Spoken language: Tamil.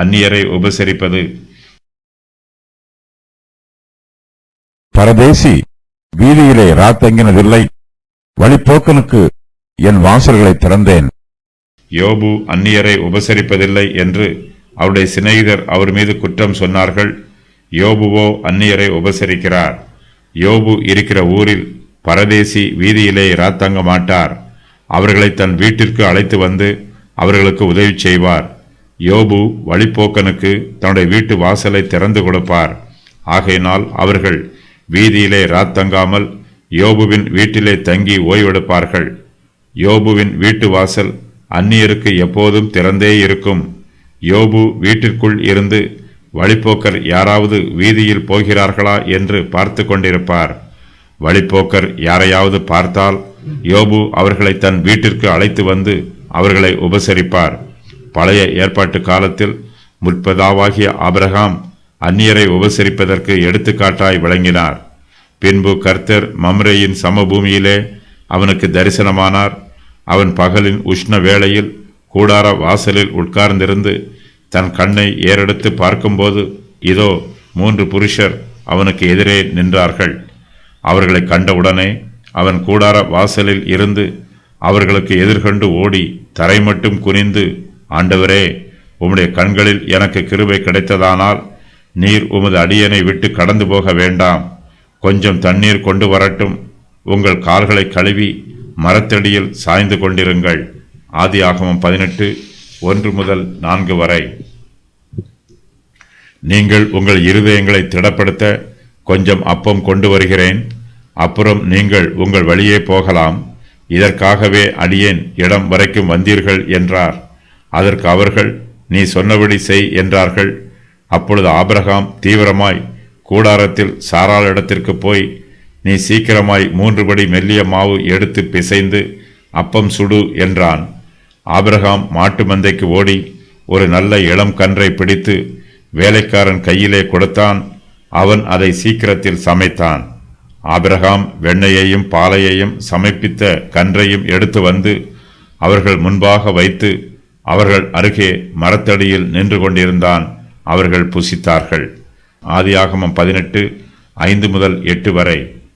அந்நியரை உபசரிப்பது. பரதேசி வீதியிலே ராத்தங்கினதில்லை, வழிப்போக்கனுக்கு என் வாசல்களை திறந்தேன். யோபு அந்நியரை உபசரிப்பதில்லை என்று அவருடைய சிநேகிதர் அவர் மீது குற்றம் சொன்னார்கள். யோபுவோ அந்நியரை உபசரிக்கிறார். யோபு இருக்கிற ஊரில் பரதேசி வீதியிலே ராத்தங்க மாட்டார். அவர்களை தன் வீட்டிற்கு அழைத்து வந்து அவர்களுக்கு உதவி செய்வார். யோபு வழிப்போக்கனுக்கு தன்னுடைய வீட்டு வாசலை திறந்து கொடுப்பார். ஆகையினால் அவர்கள் வீதியிலே ராத்தங்காமல் யோபுவின் வீட்டிலே தங்கி ஓய்வெடுப்பார்கள். யோபுவின் வீட்டு வாசல் அந்நியருக்கு எப்போதும் திறந்தே இருக்கும். யோபு வீட்டிற்குள் இருந்து வழிப்போக்கர் யாராவது வீதியில் போகிறார்களா என்று பார்த்து கொண்டிருப்பார். வழிப்போக்கர் யாரையாவது பார்த்தால் யோபு அவர்களை தன் வீட்டிற்கு அழைத்து வந்து அவர்களை உபசரிப்பார். பழைய ஏற்பாட்டு காலத்தில் முற்பிதாவாகிய ஆபிரகாம் அந்நியரை உபசரிப்பதற்கு எடுத்துக்காட்டாய் விளங்கினார். பின்பு கர்த்தர் மம்ரேயின் சமபூமியிலே அவனுக்கு தரிசனமானார். அவன் பகலின் உஷ்ண வேளையில் கூடார வாசலில் உட்கார்ந்திருந்து தன் கண்ணை ஏறெடுத்து பார்க்கும்போது இதோ 3 புருஷர் அவனுக்கு எதிரே நின்றார்கள். அவர்களை கண்டவுடனே அவன் கூடார வாசலில் இருந்து அவர்களுக்கு எதிர்கொண்டு ஓடி தரை மட்டும் குனிந்து, ஆண்டவரே, உம்முடைய கண்களில் எனக்கு கிருபை கிடைத்ததானால் நீர் உமது அடியனை விட்டு கடந்து போக வேண்டாம். கொஞ்சம் தண்ணீர் கொண்டு வரட்டும். உங்கள் கால்களை கழுவி மரத்தடியில் சாய்ந்து கொண்டிருங்கள். ஆதியாகமம் 18:1-4 வரை. நீங்கள் உங்கள் இருதயங்களை திடப்படுத்த கொஞ்சம் அப்பம் கொண்டு வருகிறேன். அப்புறம் நீங்கள் உங்கள் வழியே போகலாம். இதற்காகவே அடியேன் இடம் வரைக்கும் வந்தீர்கள் என்றார். அதற்கு அவர்கள், நீ சொன்னபடி செய் என்றார்கள். அப்பொழுது ஆபிரகாம் தீவிரமாய் கூடாரத்தில் சாராளிடத்திற்கு போய், நீ சீக்கிரமாய் 3 படி மெல்லிய மாவு எடுத்து பிசைந்து அப்பம் சுடு என்றான். ஆபிரகாம் மாட்டு மந்தைக்கு ஓடி ஒரு நல்ல இளம் கன்றை பிடித்து வேலைக்காரன் கையிலே கொடுத்தான். அவன் அதை சீக்கிரத்தில் சமைத்தான். ஆபிரகாம் வெண்ணையையும் பாலையையும் சமைப்பித்த கன்றையும் எடுத்து வந்து அவர்கள் முன்பாக வைத்து அவர்கள் அருகே மரத்தடியில் நின்று கொண்டிருந்தான். அவர்கள் புசித்தார்கள். ஆதியாகமம் 18:5-8 வரை.